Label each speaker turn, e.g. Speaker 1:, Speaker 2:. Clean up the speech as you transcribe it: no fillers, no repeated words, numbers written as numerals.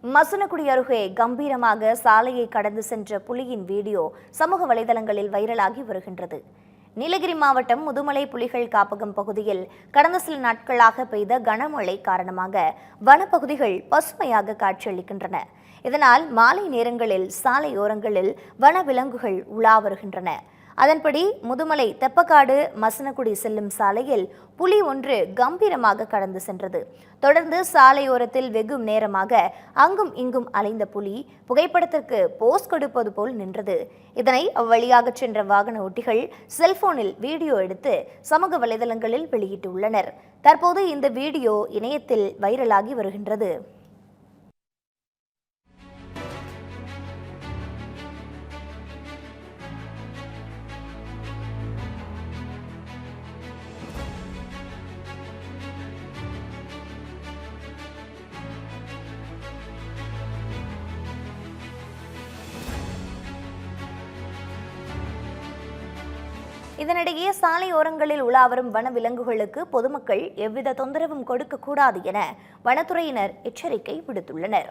Speaker 1: மசனகுடி அருகே கம்பீரமாக சாலையை கடந்து சென்ற புலியின் வீடியோ சமூக வலைதளங்களில் வைரலாகி வருகின்றது. நீலகிரி மாவட்டம் முதுமலை புலிகள் காப்பகம் பகுதியில் கடந்த சில நாட்களாக பெய்த கனமழை காரணமாக வனப்பகுதிகள் பசுமையாக காட்சியளிக்கின்றன. இதனால் மாலை நேரங்களில் சாலையோரங்களில் வனவிலங்குகள் உலா வருகின்றன. அதன்படி முதுமலை தெப்பக்காடு மசனகுடி செல்லும் சாலையில் புலி ஒன்று கம்பீரமாக கடந்து சென்றது. தொடர்ந்து சாலையோரத்தில் வெகு நேரமாக அங்கும் இங்கும் அலைந்த புலி புகைப்படத்திற்கு போஸ் கொடுப்பது போல் நின்றது. இதனை அவ்வழியாக சென்ற வாகன ஓட்டிகள் செல்போனில் வீடியோ எடுத்து சமூக வலைதளங்களில் வெளியிட்டுள்ளனர். தற்போது இந்த வீடியோ இணையத்தில் வைரலாகி வருகின்றது. இதனிடையே சாலையோரங்களில் உலாவரும் வனவிலங்குகளுக்கு பொதுமக்கள் எவ்வித தொந்தரவும் கொடுக்கக்கூடாது என வனத்துறையினர் எச்சரிக்கை விடுத்துள்ளனர்.